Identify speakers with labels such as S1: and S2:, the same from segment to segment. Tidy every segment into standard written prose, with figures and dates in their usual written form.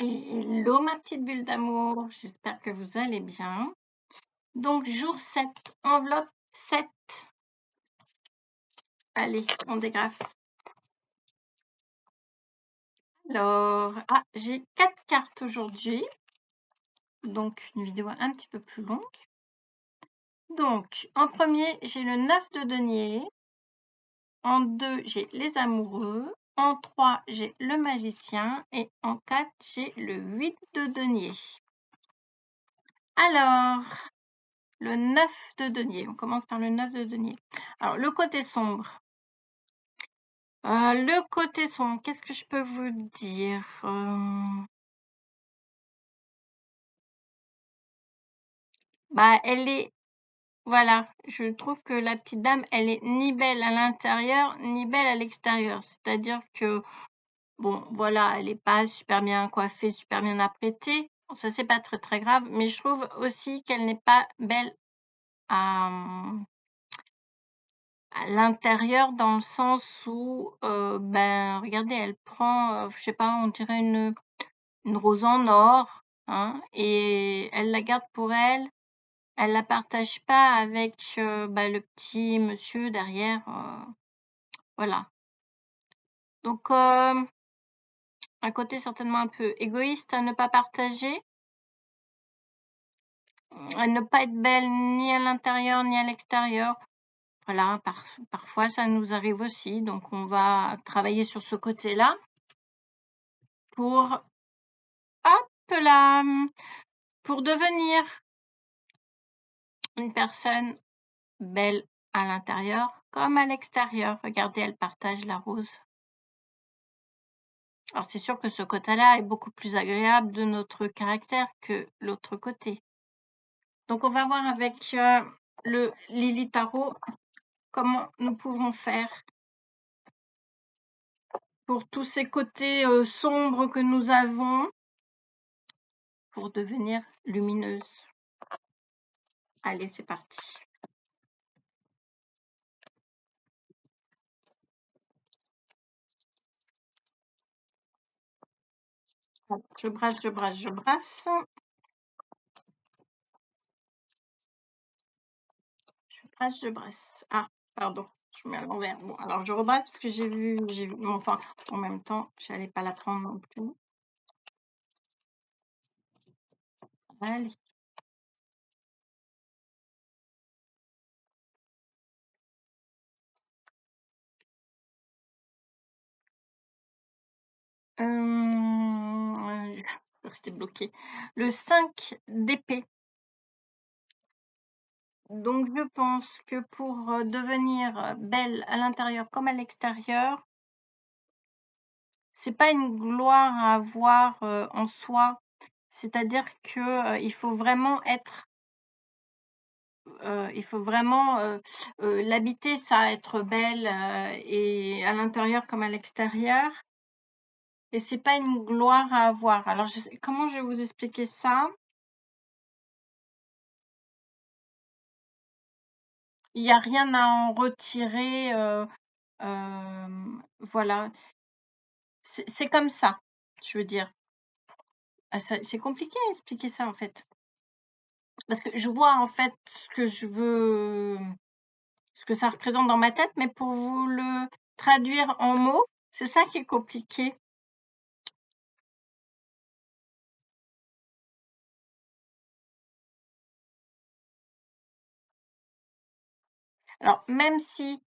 S1: Hello ma petite bulle d'amour, j'espère que vous allez bien. Donc jour 7, enveloppe 7. Allez, on dégrafe. Alors, j'ai 4 cartes aujourd'hui, donc une vidéo un petit peu plus longue. Donc, en premier, j'ai le 9 de denier. En 2, j'ai les amoureux. En 3, j'ai le magicien. Et en 4, j'ai le 8 de denier. Alors, le 9 de denier. On commence par le 9 de denier. Alors, le côté sombre. Le côté sombre, qu'est-ce que je peux vous dire? Elle est... Voilà, je trouve que la petite dame, elle est ni belle à l'intérieur, ni belle à l'extérieur. C'est-à-dire que, bon, voilà, elle n'est pas super bien coiffée, super bien apprêtée. Bon, ça, c'est pas très, très grave. Mais je trouve aussi qu'elle n'est pas belle à l'intérieur dans le sens où, regardez, elle prend, je sais pas, on dirait une rose en or, hein, et elle la garde pour elle. Elle la partage pas avec le petit monsieur derrière. Voilà. Donc, un côté certainement un peu égoïste à ne pas partager, à ne pas être belle ni à l'intérieur ni à l'extérieur. Voilà, parfois ça nous arrive aussi. Donc, on va travailler sur ce côté-là pour, hop là, pour devenir une personne belle à l'intérieur comme à l'extérieur. Regardez, elle partage la rose. Alors, c'est sûr que ce côté-là est beaucoup plus agréable de notre caractère que l'autre côté. Donc, on va voir avec le Lily Tarot comment nous pouvons faire pour tous ces côtés sombres que nous avons pour devenir lumineuse. Allez, c'est parti. Je brasse, je brasse, je brasse. Je brasse, je brasse. Ah, pardon, je mets à l'envers. Bon, alors je rebrasse parce que j'ai vu, enfin, en même temps, je n'allais pas la prendre non plus. Allez. Rester bloqué. Le 5 d'épée. Donc, je pense que pour devenir belle à l'intérieur comme à l'extérieur, c'est pas une gloire à avoir en soi. C'est-à-dire que il faut vraiment être, l'habiter, ça, être belle et à l'intérieur comme à l'extérieur. Et c'est pas une gloire à avoir. Alors, comment je vais vous expliquer ça? Il n'y a rien à en retirer. Voilà. C'est comme ça, je veux dire. C'est compliqué à expliquer ça, en fait. Parce que je vois, en fait, ce que je veux, ce que ça représente dans ma tête, mais pour vous le traduire en mots, c'est ça qui est compliqué. Alors, même si,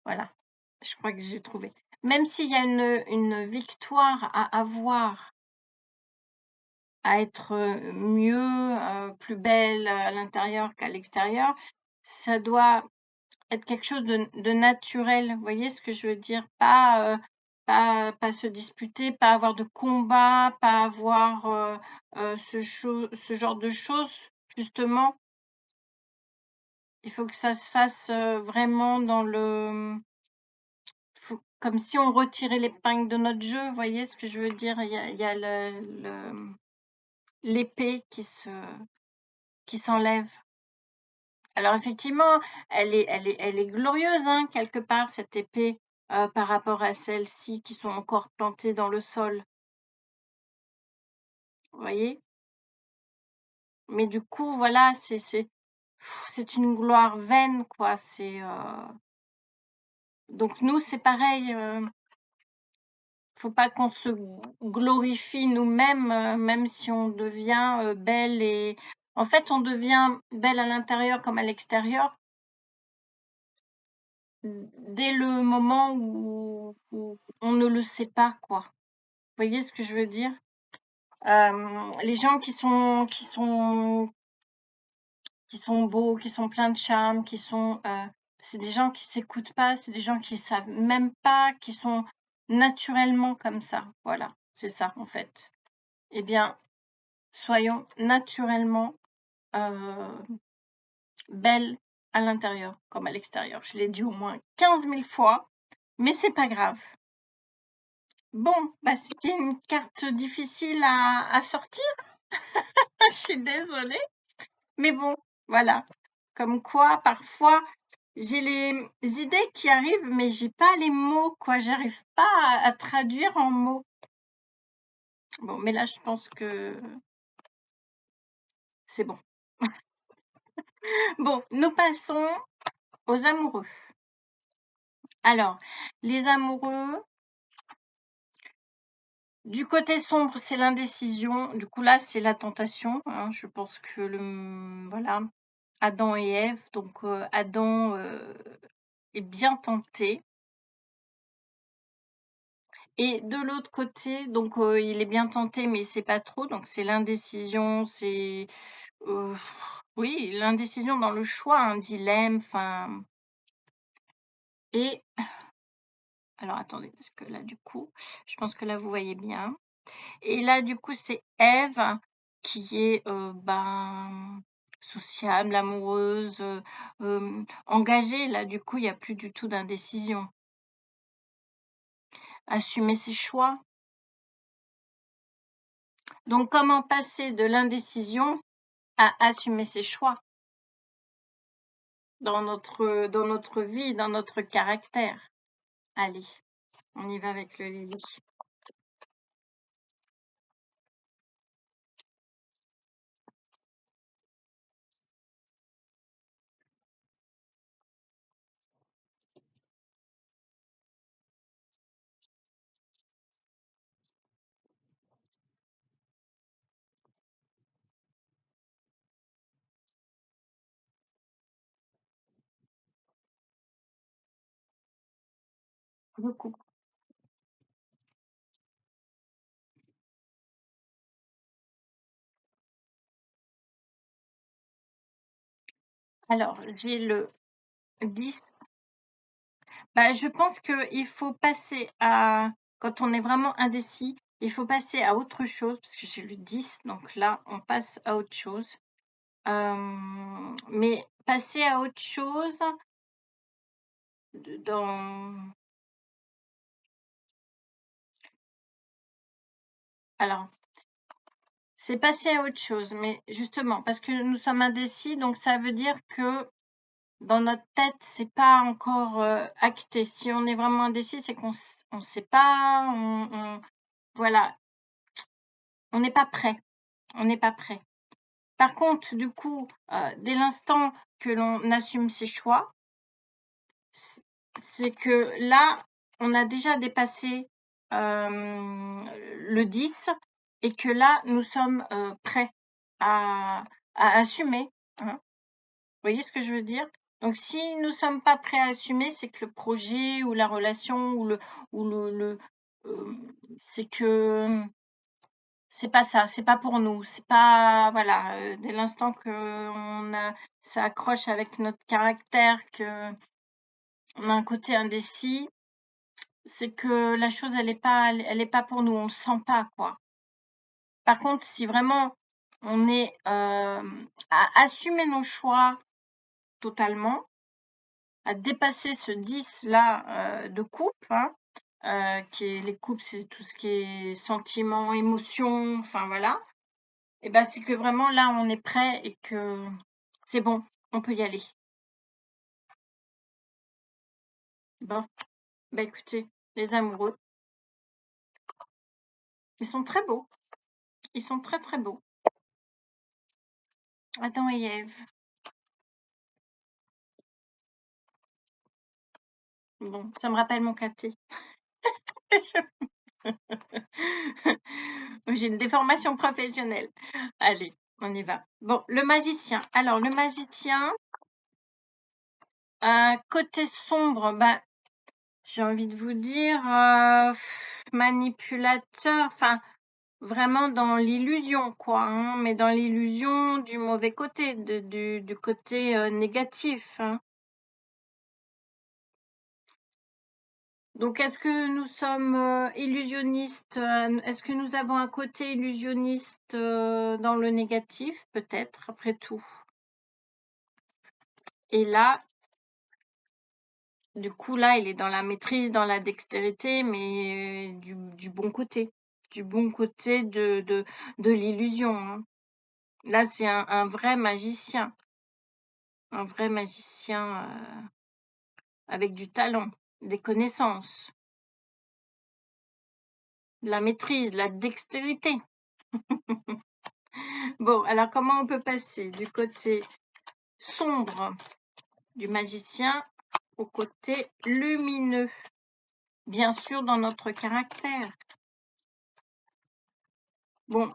S1: voilà, je crois que j'ai trouvé. Même s'il y a une victoire à avoir, à être mieux, plus belle à l'intérieur qu'à l'extérieur, ça doit être quelque chose de naturel. Vous voyez ce que je veux dire? Pas se disputer, pas avoir de combat, pas avoir ce genre de choses. Justement, il faut que ça se fasse vraiment dans le... comme si on retirait l'épingle de notre jeu. Vous voyez ce que je veux dire? Il y a l'épée qui s'enlève. Alors effectivement, elle est glorieuse, hein, quelque part, cette épée, par rapport à celles-ci qui sont encore plantées dans le sol. vous voyez? Mais du coup, voilà, c'est une gloire vaine, quoi. Donc nous, c'est pareil. Faut pas qu'on se glorifie nous-mêmes, même si on devient belle et en fait, on devient belle à l'intérieur comme à l'extérieur dès le moment où on ne le sait pas, quoi. Vous voyez ce que je veux dire? Les gens qui sont beaux, qui sont pleins de charme, c'est des gens qui s'écoutent pas, c'est des gens qui savent même pas, qui sont naturellement comme ça. Voilà, c'est ça en fait. Eh bien, soyons naturellement belles à l'intérieur comme à l'extérieur. Je l'ai dit au moins 15 000 fois, mais c'est pas grave. Bon, bah c'était une carte difficile à sortir. Je suis désolée, mais bon, voilà. Comme quoi, parfois, j'ai les idées qui arrivent, mais j'ai pas les mots, quoi. J'arrive pas à traduire en mots. Bon, mais là, je pense que c'est bon. Bon, nous passons aux amoureux. Alors, les amoureux, du côté sombre, c'est l'indécision. Du coup, là, c'est la tentation, hein. Je pense que voilà, Adam et Ève. Donc, Adam est bien tenté. Et de l'autre côté, donc il est bien tenté, mais c'est pas trop. Donc, c'est l'indécision, c'est oui, l'indécision dans le choix, un dilemme. Enfin, et alors attendez, parce que là, du coup, je pense que là, vous voyez bien. Et là, du coup, c'est Ève qui est sociable, amoureuse, engagée. Là, du coup, il n'y a plus du tout d'indécision. Assumer ses choix. Donc, comment passer de l'indécision à assumer ses choix dans notre vie, dans notre caractère? Allez, on y va avec le Lily. Beaucoup. Alors, j'ai le 10. Bah, je pense qu'il faut passer quand on est vraiment indécis, il faut passer à autre chose, parce que j'ai le 10, donc là, on passe à autre chose. Mais passer à autre chose dans... Alors, c'est passer à autre chose, mais justement, parce que nous sommes indécis, donc ça veut dire que dans notre tête, c'est pas encore acté. Si on est vraiment indécis, c'est qu'on ne sait pas, voilà, on n'est pas prêt. On n'est pas prêt. Par contre, du coup, dès l'instant que l'on assume ses choix, c'est que là, on a déjà dépassé le 10 et que là, nous sommes prêts à assumer, hein. Vous voyez ce que je veux dire? Donc, si nous ne sommes pas prêts à assumer, c'est que le projet ou la relation c'est que c'est pas ça, c'est pas pour nous, c'est pas voilà, dès l'instant que ça accroche avec notre caractère, que on a un côté indécis, c'est que la chose elle est pas pour nous, on le sent pas quoi. Par contre, si vraiment on est à assumer nos choix totalement, à dépasser ce 10 là de couple, hein, qui est les couples, c'est tout ce qui est sentiments, émotions, enfin voilà. Et ben, c'est que vraiment là, on est prêt et que c'est bon, on peut y aller. Bon, bah écoutez, les amoureux, ils sont très beaux. Ils sont très très beaux. Adam et Ève. Bon, ça me rappelle mon caté. J'ai une déformation professionnelle. Allez, on y va. Bon, le magicien. Alors, le magicien, côté sombre, bah, j'ai envie de vous dire manipulateur, enfin, vraiment dans l'illusion, quoi, hein, mais dans l'illusion du mauvais côté, du côté négatif, hein. Donc, est-ce que nous sommes illusionnistes? Est-ce que nous avons un côté illusionniste dans le négatif? Peut-être, après tout. Et là, du coup, là, il est dans la maîtrise, dans la dextérité, mais du bon côté. Du bon côté de l'illusion, hein. Là, c'est un vrai magicien. Un vrai magicien avec du talent, des connaissances, de la maîtrise, de la dextérité. Bon, alors comment on peut passer du côté sombre du magicien au côté lumineux? Bien sûr, dans notre caractère. Bon,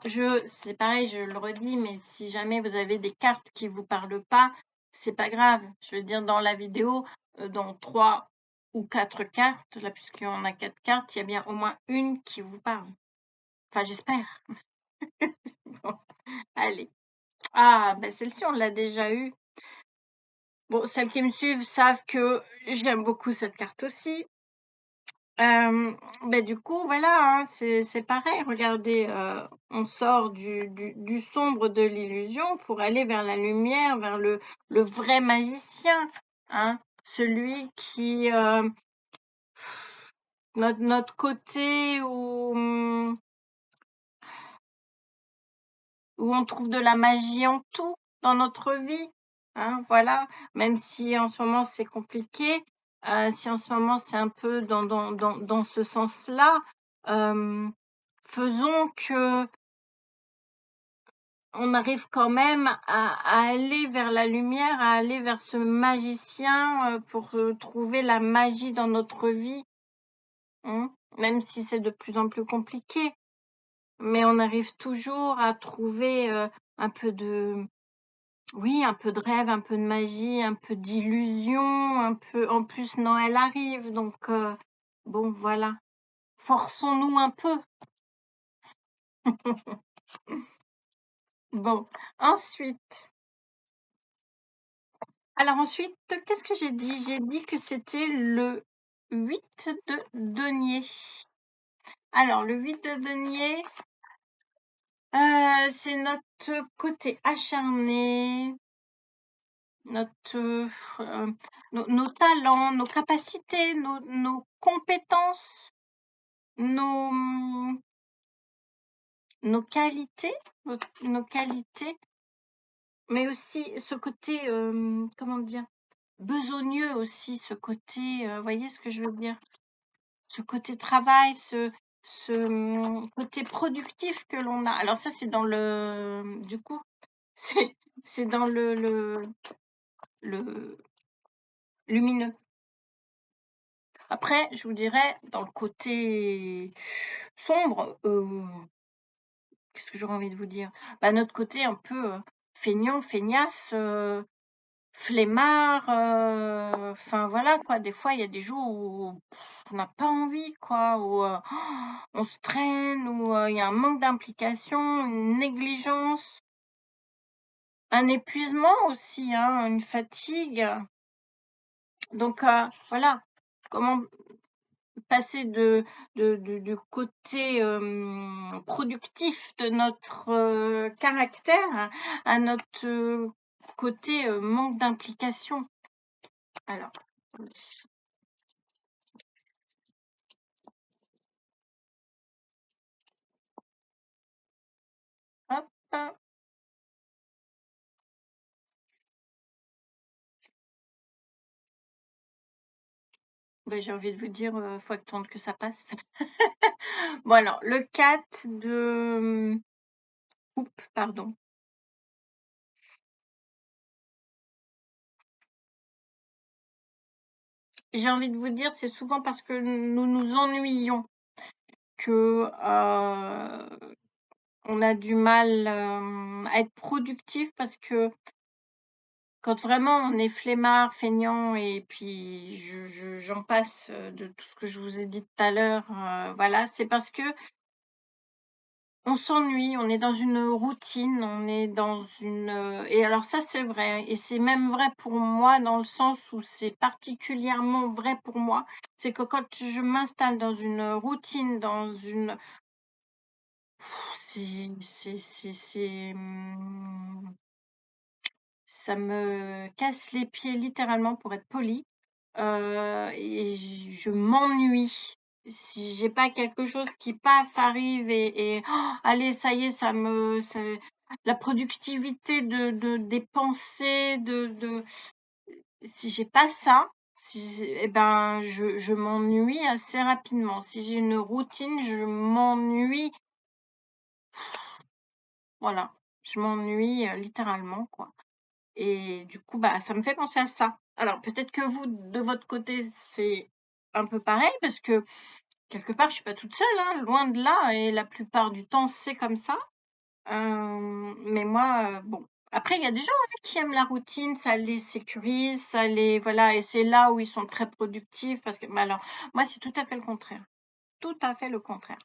S1: c'est pareil, je le redis, mais si jamais vous avez des cartes qui vous parlent pas, c'est pas grave. Je veux dire, dans la vidéo, dans 3 ou 4 cartes, là, puisqu'il y en a 4 cartes, il y a bien au moins une qui vous parle. Enfin, j'espère. Bon, allez. Ah, ben celle-ci, on l'a déjà eue. Bon, celles qui me suivent savent que j'aime beaucoup cette carte aussi. Du coup, voilà, hein, c'est pareil. Regardez, on sort du sombre de l'illusion pour aller vers la lumière, vers le vrai magicien, hein, celui qui, notre côté où on trouve de la magie en tout dans notre vie, hein, voilà. Même si en ce moment c'est compliqué, si en ce moment c'est un peu dans ce sens-là, faisons que on arrive quand même à aller vers la lumière, à aller vers ce magicien pour trouver la magie dans notre vie, hein, même si c'est de plus en plus compliqué. Mais on arrive toujours à trouver un peu de, oui, un peu de rêve, un peu de magie, un peu d'illusion, un peu. En plus, Noël arrive, donc bon, voilà. Forçons-nous un peu. Bon, ensuite. Alors ensuite, qu'est-ce que j'ai dit? J'ai dit que c'était le 8 de denier. Alors, le 8 de denier, c'est notre côté acharné, notre, nos talents, nos capacités, nos compétences, nos, nos qualités, nos qualités, mais aussi ce côté, comment dire, besogneux aussi, ce côté, voyez ce que je veux dire? Ce côté travail, ce côté productif que l'on a. Alors ça, c'est dans du coup, c'est dans le lumineux. Après, je vous dirais, dans le côté sombre, qu'est-ce que j'aurais envie de vous dire? Bah, notre côté un peu feignant, feignasse, flemmard, enfin voilà quoi. Des fois, il y a des jours où on n'a pas envie, quoi, où on se traîne, où il y a un manque d'implication, une négligence, un épuisement aussi, hein, une fatigue. Donc voilà, comment passer du côté productif de notre caractère à notre côté manque d'implication. Alors, hop, ben, j'ai envie de vous dire, faut attendre que ça passe. Bon alors, le 4 de Oups, pardon. J'ai envie de vous dire, c'est souvent parce que nous nous ennuyons que on a du mal à être productif parce que quand vraiment on est flemmard, feignant et puis j'en passe de tout ce que je vous ai dit tout à l'heure, voilà, c'est parce que on s'ennuie, on est dans une routine, on est dans une et alors ça c'est vrai et c'est même vrai pour moi dans le sens où c'est particulièrement vrai pour moi, c'est que quand je m'installe dans une routine, dans une c'est ça me casse les pieds littéralement pour être polie, et je m'ennuie. Si j'ai pas quelque chose qui paf arrive et allez ça y est la productivité des pensées de si j'ai pas ça, et ben je m'ennuie assez rapidement. Si j'ai une routine, je m'ennuie, voilà, je m'ennuie littéralement quoi. Et du coup, bah, ça me fait penser à ça. Alors, peut-être que vous, de votre côté, c'est un peu pareil, parce que quelque part, je suis pas toute seule, hein, loin de là, et la plupart du temps, c'est comme ça. Mais moi, bon. Après, il y a des gens hein, qui aiment la routine, ça les sécurise, ça les, voilà, et c'est là où ils sont très productifs, parce que, bah alors, moi, c'est tout à fait le contraire. Tout à fait le contraire.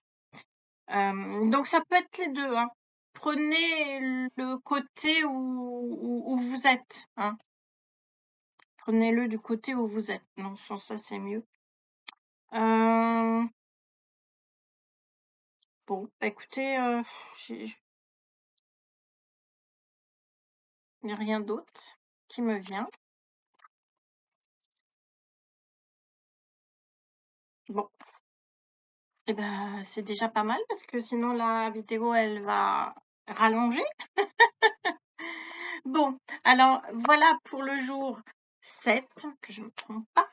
S1: Donc, ça peut être les deux, hein. Prenez le côté où vous êtes, hein. Prenez-le du côté où vous êtes. Dans ce sens-là, c'est mieux. Bon, bah, écoutez, j'ai il n'y a rien d'autre qui me vient. Bon, et ben, c'est déjà pas mal parce que sinon la vidéo, elle va rallonger. Bon, alors voilà pour le jour 7, que je ne me trompe pas.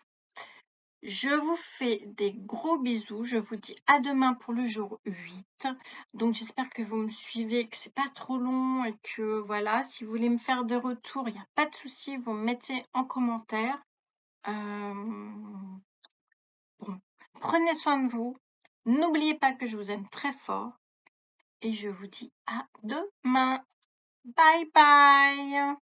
S1: Je vous fais des gros bisous. Je vous dis à demain pour le jour 8. Donc j'espère que vous me suivez, que c'est pas trop long et que voilà, si vous voulez me faire des retours, il n'y a pas de souci, vous me mettez en commentaire. Bon, prenez soin de vous. N'oubliez pas que je vous aime très fort et je vous dis à demain. Bye bye.